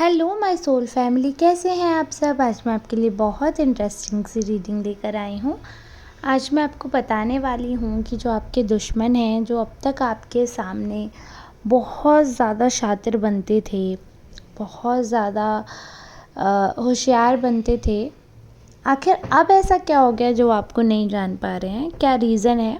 Hello my soul family, कैसे हैं आप सब। आज मैं आपके लिए बहुत इंटरेस्टिंग सी रीडिंग लेकर आई हूँ। आज मैं आपको बताने वाली हूँ कि जो आपके दुश्मन हैं, जो अब तक आपके सामने बहुत ज़्यादा शातिर बनते थे, बहुत ज़्यादा होशियार बनते थे, आखिर अब ऐसा क्या हो गया जो आपको नहीं जान पा रहे हैं, क्या रीज़न है।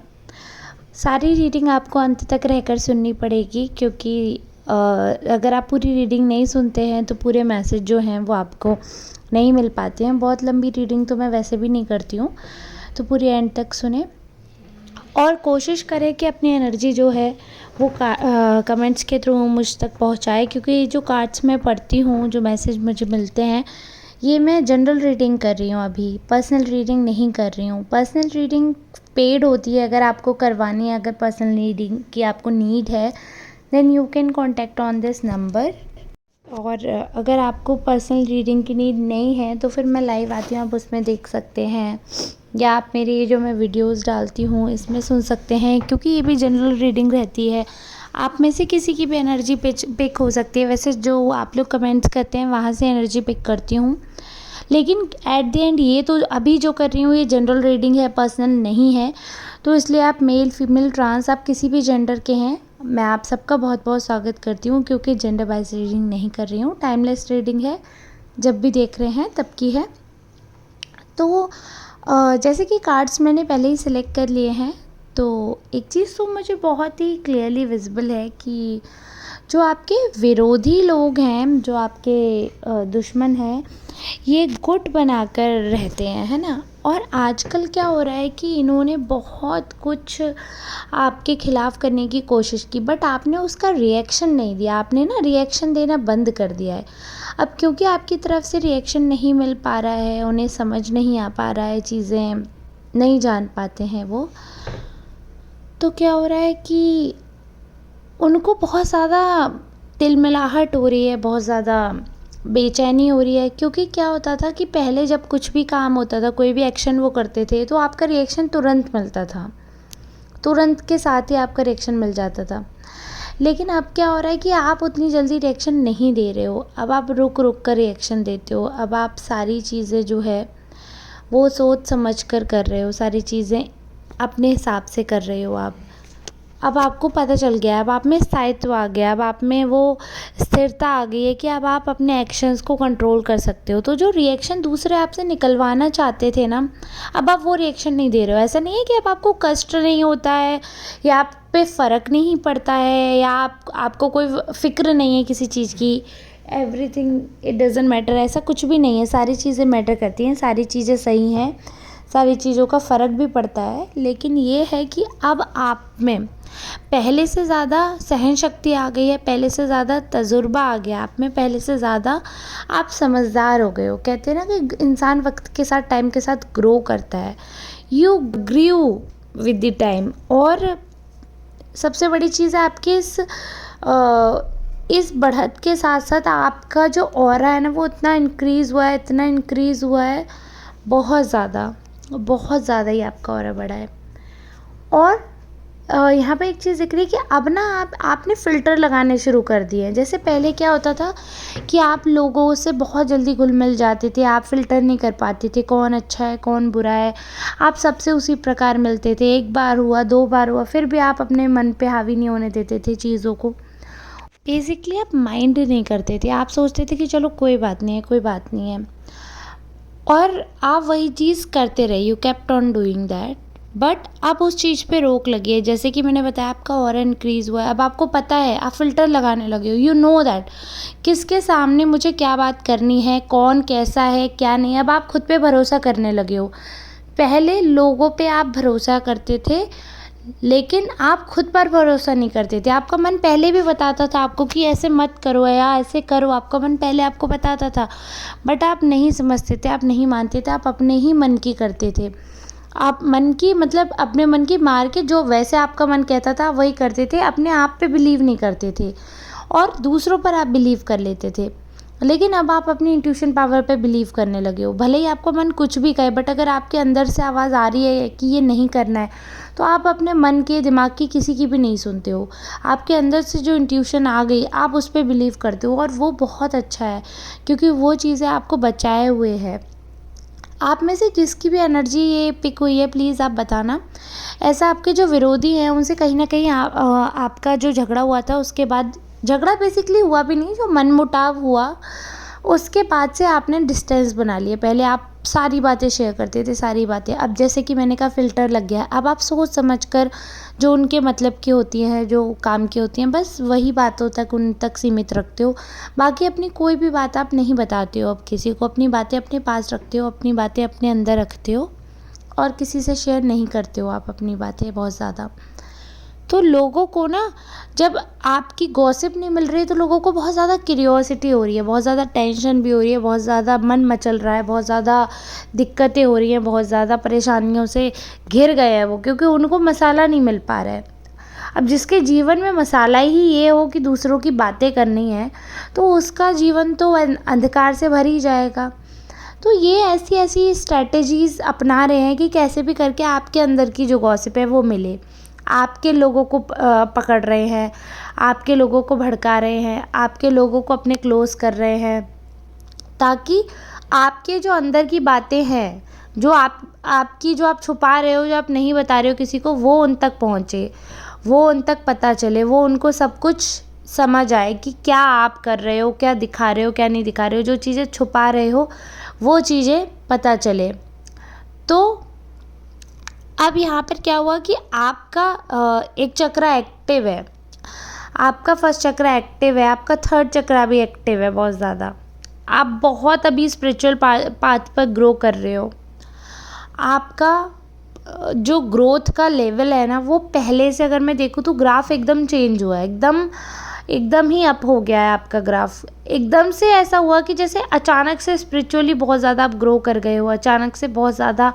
सारी रीडिंग आपको अंत तक रहकर सुननी पड़ेगी, क्योंकि अगर आप पूरी रीडिंग नहीं सुनते हैं तो पूरे मैसेज जो हैं वो आपको नहीं मिल पाते हैं। बहुत लंबी रीडिंग तो मैं वैसे भी नहीं करती हूँ, तो पूरी एंड तक सुने और कोशिश करें कि अपनी एनर्जी जो है वो कमेंट्स के थ्रू मुझ तक पहुँचाए, क्योंकि जो कार्ड्स मैं पढ़ती हूँ, जो मैसेज मुझे मिलते हैं, ये मैं जनरल रीडिंग कर रही हूँ, अभी पर्सनल रीडिंग नहीं कर रही हूँ। पर्सनल रीडिंग पेड होती है, अगर आपको करवानी है, अगर पर्सनल रीडिंग की आपको नीड है, then you can contact on this number. और अगर आपको पर्सनल रीडिंग की नीड नहीं है तो फिर मैं लाइव आती हूँ, आप उसमें देख सकते हैं, या आप मेरी ये जो मैं वीडियोस डालती हूँ इसमें सुन सकते हैं, क्योंकि ये भी जनरल रीडिंग रहती है। आप में से किसी की भी एनर्जी पिक हो सकती है। वैसे जो आप लोग कमेंट्स करते हैं वहाँ से एनर्जी पिक करती हूँ, लेकिन एट द एंड ये तो अभी जो कर रही हूँ ये जनरल रीडिंग है, पर्सनल नहीं है। तो इसलिए आप मेल फीमेल ट्रांस, आप किसी भी जेंडर के हैं, मैं आप सबका बहुत बहुत स्वागत करती हूँ, क्योंकि जेंडर वाइज रीडिंग नहीं कर रही हूँ। टाइमलेस रीडिंग है, जब भी देख रहे हैं तब की है। तो जैसे कि कार्ड्स मैंने पहले ही सिलेक्ट कर लिए हैं, तो एक चीज़ तो मुझे बहुत ही क्लियरली विजिबल है कि जो आपके विरोधी लोग हैं, जो आपके दुश्मन हैं, ये गुट बनाकर रहते हैं, है ना। और आजकल क्या हो रहा है कि इन्होंने बहुत कुछ आपके ख़िलाफ़ करने की कोशिश की, बट आपने उसका रिएक्शन नहीं दिया। आपने ना रिएक्शन देना बंद कर दिया है। अब क्योंकि आपकी तरफ से रिएक्शन नहीं मिल पा रहा है, उन्हें समझ नहीं आ पा रहा है, चीज़ें नहीं जान पाते हैं वो, तो क्या हो रहा है कि उनको बहुत ज़्यादा तिलमिलाहट हो रही है, बहुत ज़्यादा बेचैनी हो रही है। क्योंकि क्या होता था कि पहले जब कुछ भी काम होता था, कोई भी एक्शन वो करते थे, तो आपका रिएक्शन तुरंत मिलता था, तुरंत के साथ ही आपका रिएक्शन मिल जाता था। लेकिन अब क्या हो रहा है कि आप उतनी जल्दी रिएक्शन नहीं दे रहे हो, अब आप रुक रुक कर रिएक्शन देते हो। अब आप सारी चीज़ें जो है वो सोच समझ कर रहे हो, सारी चीज़ें अपने हिसाब से कर रहे हो आप। अब आपको पता चल गया, अब आप में स्थायित्व आ गया, अब आप में वो स्थिरता आ गई है कि अब आप अपने एक्शंस को कंट्रोल कर सकते हो। तो जो रिएक्शन दूसरे आपसे निकलवाना चाहते थे ना, अब आप वो रिएक्शन नहीं दे रहे हो। ऐसा नहीं है कि अब आपको कष्ट नहीं होता है, या आप पे फ़र्क नहीं पड़ता है, या आपको कोई फ़िक्र नहीं है किसी चीज़ की, एवरीथिंग इट डज़ंट मैटर, ऐसा कुछ भी नहीं है। सारी चीज़ें मैटर करती हैं, सारी चीज़ें सही हैं, सारी चीज़ों का फ़र्क भी पड़ता है। लेकिन ये है कि अब आप में पहले से ज़्यादा सहन शक्ति आ गई है, पहले से ज़्यादा तजुर्बा आ गया आप में, पहले से ज़्यादा आप समझदार हो गए हो। कहते हैं ना कि इंसान वक्त के साथ, टाइम के साथ ग्रो करता है। You grieve with the time. और सबसे बड़ी चीज़ है आपकी इस बढ़त के साथ साथ आपका जो ऑरा है ना, वो इतना इंक्रीज़ हुआ है, इतना इंक्रीज़ हुआ है, बहुत ज़्यादा ही आपका ऑरा बढ़ा है। और यहाँ पे एक चीज़ दिख रही है कि अब ना आपने फ़िल्टर लगाने शुरू कर दिए हैं। जैसे पहले क्या होता था कि आप लोगों से बहुत जल्दी घुल मिल जाते थे, आप फ़िल्टर नहीं कर पाते थे कौन अच्छा है कौन बुरा है, आप सबसे उसी प्रकार मिलते थे। एक बार हुआ, दो बार हुआ, फिर भी आप अपने मन पे हावी नहीं होने देते थे चीज़ों को। बेसिकली आप माइंड नहीं करते थे, आप सोचते थे कि चलो कोई बात नहीं है, कोई बात नहीं है, और आप वही चीज़ करते रहे। You kept on doing that. But अब उस चीज़ पे रोक लगी है। जैसे कि मैंने बताया, आपका ऑरा इंक्रीज़ हुआ है, अब आपको पता है, आप फ़िल्टर लगाने लगे हो। यू नो दैट किसके सामने मुझे क्या बात करनी है, कौन कैसा है क्या नहीं। अब आप खुद पे भरोसा करने लगे हो। पहले लोगों पे आप भरोसा करते थे, लेकिन आप खुद पर भरोसा नहीं करते थे। आपका मन पहले भी बताता था आपको कि ऐसे मत करो या ऐसे करो, आपका मन पहले आपको बताता था, बट आप नहीं समझते थे, आप नहीं मानते थे, आप अपने ही मन की करते थे। आप मन की मतलब अपने मन की मार के जो वैसे आपका मन कहता था वही करते थे, अपने आप पे बिलीव नहीं करते थे, और दूसरों पर आप बिलीव कर लेते थे। लेकिन अब आप अपनी इंट्यूशन पावर पे बिलीव करने लगे हो। भले ही आपको मन कुछ भी कहे, बट अगर आपके अंदर से आवाज़ आ रही है कि ये नहीं करना है, तो आप अपने मन के, दिमाग की किसी की भी नहीं सुनते हो। आपके अंदर से जो इंट्यूशन आ गई, आप उस पे बिलीव करते हो, और वो बहुत अच्छा है, क्योंकि वो चीज़ें आपको बचाए हुए है। आप में से जिसकी भी एनर्जी ये पिक हुई है, प्लीज़ आप बताना। ऐसा आपके जो विरोधी हैं उनसे कहीं न कहीं आपका जो झगड़ा हुआ था, उसके बाद झगड़ा बेसिकली हुआ भी नहीं, जो मनमुटाव हुआ उसके बाद से आपने डिस्टेंस बना लिया। पहले आप सारी बातें शेयर करते थे, सारी बातें। अब जैसे कि मैंने कहा, फ़िल्टर लग गया है। अब आप सोच समझ कर, जो उनके मतलब की होती हैं, जो काम की होती हैं, बस वही बातों तक, उन तक सीमित रखते हो। बाकी अपनी कोई भी बात आप नहीं बताते हो अब किसी को। अपनी बातें अपने पास रखते हो, अपनी बातें अपने अंदर रखते हो, और किसी से शेयर नहीं करते हो आप अपनी बातें बहुत ज़्यादा। तो लोगों को ना, जब आपकी गॉसिप नहीं मिल रही, तो लोगों को बहुत ज़्यादा क्यूरियोसिटी हो रही है, बहुत ज़्यादा टेंशन भी हो रही है, बहुत ज़्यादा मन मचल रहा है, बहुत ज़्यादा दिक्कतें हो रही हैं, बहुत ज़्यादा परेशानियों से घिर गए हैं वो, क्योंकि उनको मसाला नहीं मिल पा रहा है। अब जिसके जीवन में मसाला ही ये हो कि दूसरों की बातें करनी है, तो उसका जीवन तो अंधकार से भर ही जाएगा। तो ये ऐसी ऐसी स्ट्रैटेजीज़ अपना रहे हैं कि कैसे भी करके आपके अंदर की जो गॉसिप है वो मिले। आपके लोगों को पकड़ रहे हैं, आपके लोगों को भड़का रहे हैं, आपके लोगों को अपने क्लोज़ कर रहे हैं, ताकि आपके जो अंदर की बातें हैं, जो आपकी जो आप छुपा रहे हो, जो आप नहीं बता रहे हो किसी को, वो उन तक पहुँचे, वो उन तक पता चले, वो उनको सब कुछ समझ आए कि क्या आप कर रहे हो, क्या दिखा रहे हो, क्या नहीं दिखा रहे हो, जो चीज़ें छुपा रहे हो वो चीज़ें पता चले। तो अब यहाँ पर क्या हुआ कि आपका एक चक्र एक्टिव है, आपका फर्स्ट चक्र एक्टिव है, आपका थर्ड चक्र भी एक्टिव है बहुत ज़्यादा। आप बहुत अभी स्पिरिचुअल पाथ पर ग्रो कर रहे हो। आपका जो ग्रोथ का लेवल है ना, वो पहले से अगर मैं देखूँ तो ग्राफ एकदम चेंज हुआ है, एकदम एकदम ही अप हो गया है आपका ग्राफ। एकदम से ऐसा हुआ कि जैसे अचानक से स्पिरिचुअली बहुत ज़्यादा आप ग्रो कर गए हो, अचानक से बहुत ज़्यादा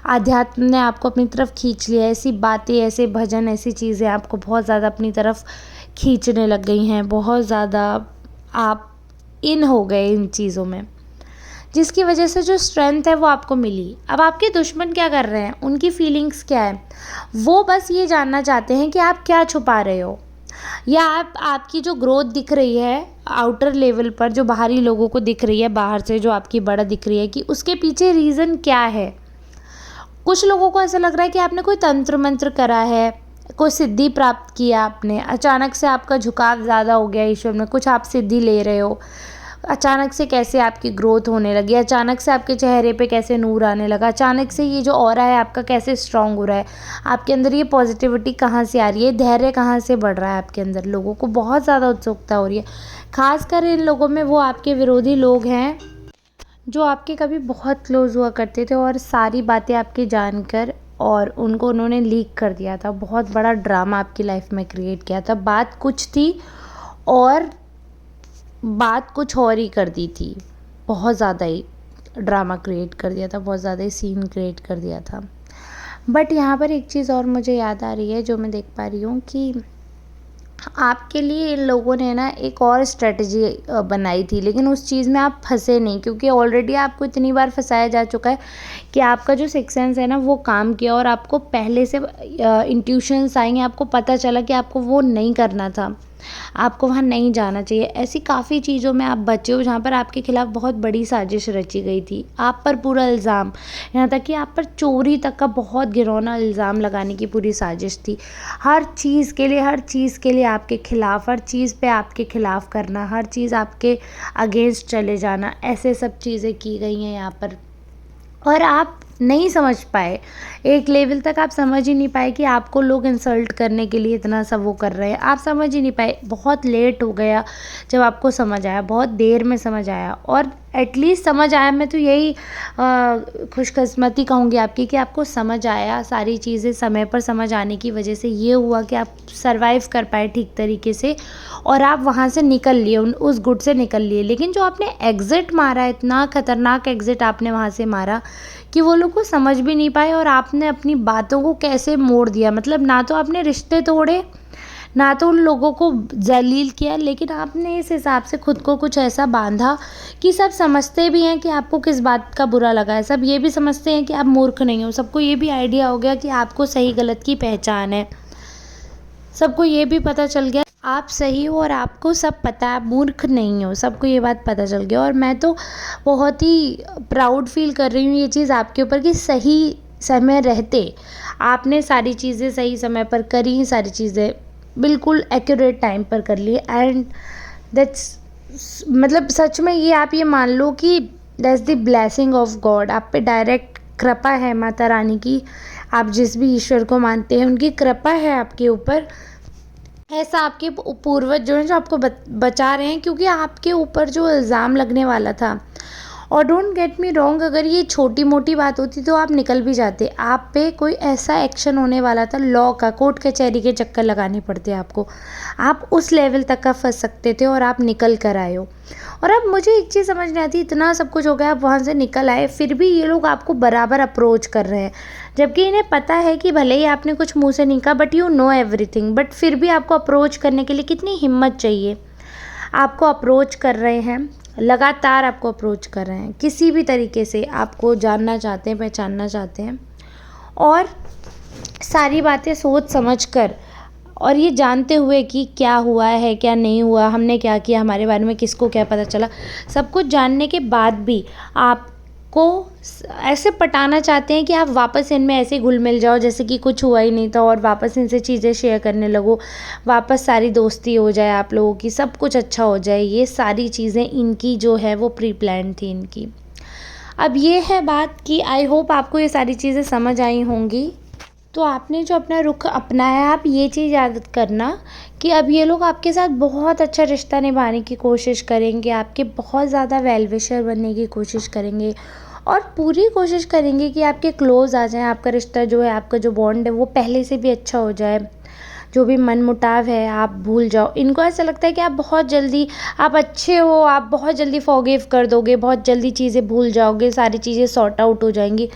आध्यात्म ने आपको अपनी तरफ खींच लिया। ऐसी बातें, ऐसे भजन, ऐसी चीज़ें आपको बहुत ज़्यादा अपनी तरफ खींचने लग गई हैं, बहुत ज़्यादा आप इन हो गए इन चीज़ों में, जिसकी वजह से जो स्ट्रेंथ है वो आपको मिली। अब आपके दुश्मन क्या कर रहे हैं, उनकी फीलिंग्स क्या है, वो बस ये जानना चाहते हैं कि आप क्या छुपा रहे हो, या आपकी जो ग्रोथ दिख रही है आउटर लेवल पर, जो बाहरी लोगों को दिख रही है, बाहर से जो आपकी बढ़त दिख रही है, कि उसके पीछे रीज़न क्या है। कुछ लोगों को ऐसा लग रहा है कि आपने कोई तंत्र मंत्र करा है, कोई सिद्धि प्राप्त किया आपने, अचानक से आपका झुकाव ज़्यादा हो गया ईश्वर में, कुछ आप सिद्धि ले रहे हो, अचानक से कैसे आपकी ग्रोथ होने लगी, अचानक से आपके चेहरे पे कैसे नूर आने लगा, अचानक से ये जो ऑरा है आपका कैसे स्ट्रांग हो रहा है, आपके अंदर ये पॉजिटिविटी कहाँ से आ रही है, धैर्य कहाँ से बढ़ रहा है आपके अंदर। लोगों को बहुत ज़्यादा उत्सुकता हो रही है, खासकर इन लोगों में वो आपके विरोधी लोग हैं जो आपके कभी बहुत क्लोज हुआ करते थे, और सारी बातें आपकी जानकर और उनको उन्होंने लीक कर दिया था, बहुत बड़ा ड्रामा आपकी लाइफ में क्रिएट किया था। बात कुछ थी और बात कुछ और ही कर दी थी, बहुत ज़्यादा ही ड्रामा क्रिएट कर दिया था, बहुत ज़्यादा ही सीन क्रिएट कर दिया था। बट यहाँ पर एक चीज़ और मुझे याद आ रही है, जो मैं देख पा रही हूँ कि आपके लिए इन लोगों ने ना एक और स्ट्रेटजी बनाई थी, लेकिन उस चीज़ में आप फंसे नहीं, क्योंकि ऑलरेडी आपको इतनी बार फंसाया जा चुका है कि आपका जो सिक्स सेंस है ना वो काम किया, और आपको पहले से इंट्यूशंस आएंगे, आपको पता चला कि आपको वो नहीं करना था, आपको वहाँ नहीं जाना चाहिए। ऐसी काफ़ी चीज़ों में आप बचे हो जहाँ पर आपके खिलाफ बहुत बड़ी साजिश रची गई थी, आप पर पूरा इल्ज़ाम, यहाँ तक कि आप पर चोरी तक का बहुत घिनौना इल्ज़ाम लगाने की पूरी साजिश थी। हर चीज़ के लिए, हर चीज़ के लिए आपके खिलाफ, हर चीज़ पे आपके खिलाफ करना, हर चीज़ आपके अगेंस्ट चले जाना, ऐसे सब चीज़ें की गई हैं यहाँ पर। और आप नहीं समझ पाए, एक लेवल तक आप समझ ही नहीं पाए कि आपको लोग इंसल्ट करने के लिए इतना सब वो कर रहे हैं, आप समझ ही नहीं पाए। बहुत लेट हो गया जब आपको समझ आया, बहुत देर में समझ आया, और एटलीस्ट समझ आया। मैं तो यही खुशकिस्मती कहूँगी आपकी कि आपको समझ आया, सारी चीज़ें समय पर समझ आने की वजह से ये हुआ कि आप सर्वाइव कर पाए ठीक तरीके से, और आप वहाँ से निकल लिए, उस गुट से निकल लिए। लेकिन जो आपने एग्ज़िट मारा, इतना ख़तरनाक एग्ज़िट आपने वहाँ से मारा कि वो लोग को समझ भी नहीं पाए, और आपने अपनी बातों को कैसे मोड़ दिया। मतलब ना तो आपने रिश्ते तोड़े, ना तो उन लोगों को ज़लील किया, लेकिन आपने इस हिसाब से खुद को कुछ ऐसा बांधा कि सब समझते भी हैं कि आपको किस बात का बुरा लगा है, सब ये भी समझते हैं कि आप मूर्ख नहीं हो, सबको ये भी आइडिया हो गया कि आपको सही गलत की पहचान है, सबको ये भी पता चल गया आप सही हो और आपको सब पता है, आप मूर्ख नहीं हो, सबको ये बात पता चल गया। और मैं तो बहुत ही प्राउड फील कर रही हूँ ये चीज़ आपके ऊपर कि सही समय रहते आपने सारी चीज़ें सही समय पर करी, सारी चीज़ें बिल्कुल एक्यूरेट टाइम पर कर ली। एंड दैट्स मतलब सच में ये आप ये मान लो कि that's the blessing of God, आप पे डायरेक्ट कृपा है माता रानी की, आप जिस भी ईश्वर को मानते हैं उनकी कृपा है आपके ऊपर। ऐसा आपके पूर्वज जो हैं जो आपको बचा रहे हैं, क्योंकि आपके ऊपर जो इल्ज़ाम लगने वाला था, और डोंट गेट मी रॉन्ग, अगर ये छोटी मोटी बात होती तो आप निकल भी जाते, आप पे कोई ऐसा एक्शन होने वाला था, लॉ का, कोर्ट कचहरी के चक्कर लगाने पड़ते आपको, आप उस लेवल तक का फंस सकते थे और आप निकल कर आए हो। और अब मुझे एक चीज़ समझ नहीं आती, इतना सब कुछ हो गया, आप वहाँ से निकल आए, फिर भी ये लोग आपको बराबर अप्रोच कर रहे हैं, जबकि इन्हें पता है कि भले ही आपने कुछ मुँह से नहीं कहा, but you know everything, but फिर भी आपको अप्रोच करने के लिए कितनी हिम्मत चाहिए। आपको अप्रोच कर रहे हैं, लगातार आपको अप्रोच कर रहे हैं, किसी भी तरीके से आपको जानना चाहते हैं, पहचानना चाहते हैं, और सारी बातें सोच समझ कर और ये जानते हुए कि क्या हुआ है, क्या नहीं हुआ, हमने क्या किया, हमारे बारे में किसको क्या पता चला, सब कुछ जानने के बाद भी आपको ऐसे पटाना चाहते हैं कि आप वापस इनमें ऐसे घुल मिल जाओ जैसे कि कुछ हुआ ही नहीं था, और वापस इनसे चीज़ें शेयर करने लगो, वापस सारी दोस्ती हो जाए आप लोगों की, सब कुछ अच्छा हो जाए। ये सारी चीज़ें इनकी जो है वो प्री प्लान थी इनकी। अब ये है बात कि आई होप आपको ये सारी चीज़ें समझ आई होंगी। तो आपने जो अपना रुख अपनाया, आप ये चीज़ याद करना कि अब ये लोग आपके साथ बहुत अच्छा रिश्ता निभाने की कोशिश करेंगे, आपके बहुत ज़्यादा वेल विशर बनने की कोशिश करेंगे, और पूरी कोशिश करेंगे कि आपके क्लोज़ आ जाएं, आपका रिश्ता जो है, आपका जो बॉन्ड है वो पहले से भी अच्छा हो जाए, जो भी मनमुटाव है आप भूल जाओ। इनको ऐसा लगता है कि आप बहुत जल्दी, आप अच्छे हो, आप बहुत जल्दी फॉरगिव कर दोगे, बहुत जल्दी चीज़ें भूल जाओगे, सारी चीज़ें सॉर्ट आउट हो जाएंगी।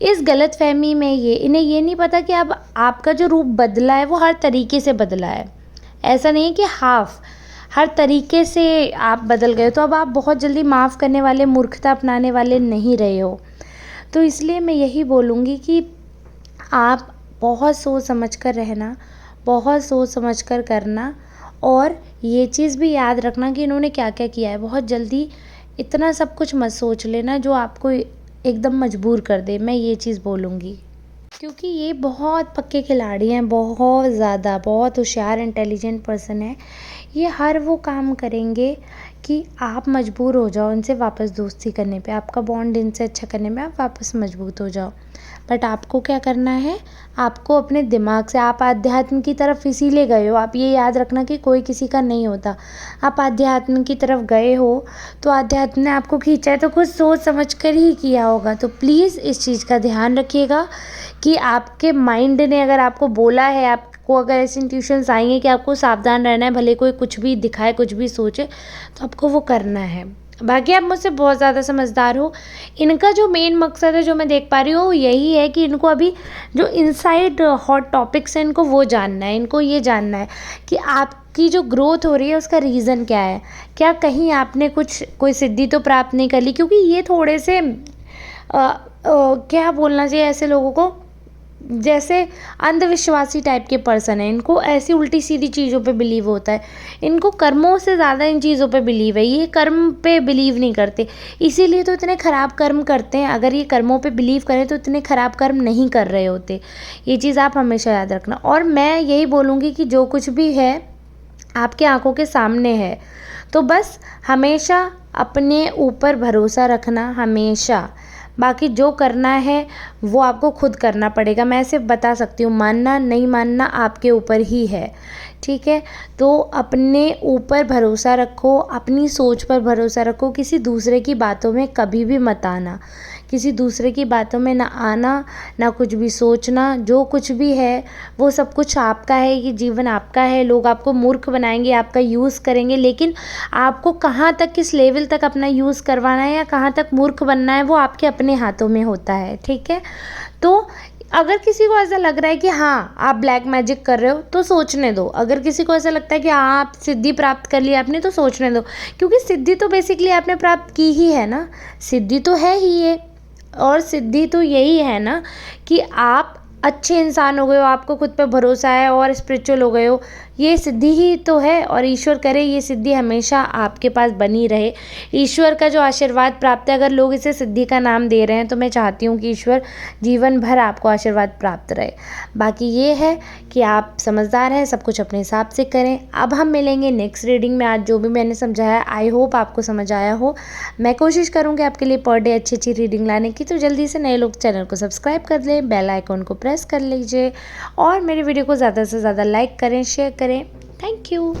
इस गलतफहमी में इन्हें ये नहीं पता कि अब आपका जो रूप बदला है वो हर तरीके से बदला है। ऐसा नहीं है कि हर तरीके से आप बदल गए, तो अब आप बहुत जल्दी माफ़ करने वाले, मूर्खता अपनाने वाले नहीं रहे हो। तो इसलिए मैं यही बोलूँगी कि आप बहुत सोच समझ कर रहना, बहुत सोच समझ कर करना, और ये चीज़ भी याद रखना कि इन्होंने क्या क्या किया है। बहुत जल्दी इतना सब कुछ मत सोच लेना जो आपको एकदम मजबूर कर दे, मैं ये चीज़ बोलूँगी, क्योंकि ये बहुत पक्के खिलाड़ी हैं, बहुत ज़्यादा, बहुत होशियार इंटेलिजेंट पर्सन है। ये हर वो काम करेंगे कि आप मजबूर हो जाओ इनसे वापस दोस्ती करने पे, आपका बॉन्ड इनसे अच्छा करने में, आप वापस मजबूत हो जाओ। बट आपको क्या करना है, आपको अपने दिमाग से, आप आध्यात्म की तरफ इसीलिए गए हो, आप ये याद रखना कि कोई किसी का नहीं होता, आप आध्यात्म की तरफ गए हो तो आध्यात्म ने आपको खींचा है तो कुछ सोच समझ कर ही किया होगा। तो प्लीज़ इस चीज़ का ध्यान रखिएगा कि आपके माइंड ने अगर आपको बोला है, आपको अगर ऐसी इंट्यूशंस आई हैं कि आपको सावधान रहना है, भले कोई कुछ भी दिखाए, कुछ भी सोचे, तो आपको वो करना है। बाकी आप मुझसे बहुत ज़्यादा समझदार हो। इनका जो मेन मकसद है जो मैं देख पा रही हूँ, यही है कि इनको अभी जो इनसाइड हॉट टॉपिक्स हैं इनको वो जानना है, इनको ये जानना है कि आपकी जो ग्रोथ हो रही है उसका रीज़न क्या है, क्या कहीं आपने कोई सिद्धि तो प्राप्त नहीं कर ली, क्योंकि ये थोड़े से क्या बोलना चाहिए ऐसे लोगों को, जैसे अंधविश्वासी टाइप के पर्सन है, इनको ऐसी उल्टी सीधी चीज़ों पे बिलीव होता है, इनको कर्मों से ज़्यादा इन चीज़ों पे बिलीव है, ये कर्म पे बिलीव नहीं करते, इसीलिए तो इतने ख़राब कर्म करते हैं। अगर ये कर्मों पे बिलीव करें तो इतने ख़राब कर्म नहीं कर रहे होते, ये चीज़ आप हमेशा याद रखना। और मैं यही बोलूँगी कि जो कुछ भी है आपके आंखों के सामने है, तो बस हमेशा अपने ऊपर भरोसा रखना, हमेशा। बाकी जो करना है वो आपको खुद करना पड़ेगा, मैं सिर्फ बता सकती हूँ, मानना नहीं मानना आपके ऊपर ही है, ठीक है। तो अपने ऊपर भरोसा रखो, अपनी सोच पर भरोसा रखो, किसी दूसरे की बातों में कभी भी मत आना, किसी दूसरे की बातों में ना आना, ना कुछ भी सोचना। जो कुछ भी है वो सब कुछ आपका है, ये जीवन आपका है। लोग आपको मूर्ख बनाएंगे, आपका यूज़ करेंगे, लेकिन आपको कहाँ तक, किस लेवल तक अपना यूज़ करवाना है या कहाँ तक मूर्ख बनना है वो आपके अपने हाथों में होता है, ठीक है। तो अगर किसी को ऐसा लग रहा है कि हाँ आप ब्लैक मैजिक कर रहे हो तो सोचने दो। अगर किसी को ऐसा लगता है कि हाँ आप सिद्धि प्राप्त कर लिया आपने तो सोचने दो, क्योंकि सिद्धि तो बेसिकली आपने प्राप्त की ही है ना, सिद्धि तो है ही ये। और सिद्धि तो यही है ना कि आप अच्छे इंसान हो गए हो, आपको खुद पे भरोसा है और स्पिरिचुअल हो गए हो, ये सिद्धि ही तो है। और ईश्वर करे ये सिद्धि हमेशा आपके पास बनी रहे। ईश्वर का जो आशीर्वाद प्राप्त है, अगर लोग इसे सिद्धि का नाम दे रहे हैं तो मैं चाहती हूँ कि ईश्वर जीवन भर आपको आशीर्वाद प्राप्त रहे। बाकी ये है कि आप समझदार हैं, सब कुछ अपने हिसाब से करें। अब हम मिलेंगे नेक्स्ट रीडिंग में। आज जो भी मैंने समझाया आई होप आपको समझ आया हो। मैं कोशिश करूँगी आपके लिए पर डे अच्छी अच्छी रीडिंग लाने की, तो जल्दी से नए लोग चैनल को सब्सक्राइब कर लें, बेल आइकॉन को प्रेस कर लीजिए और मेरे वीडियो को ज़्यादा से ज़्यादा लाइक करें, शेयर करें। Thank you.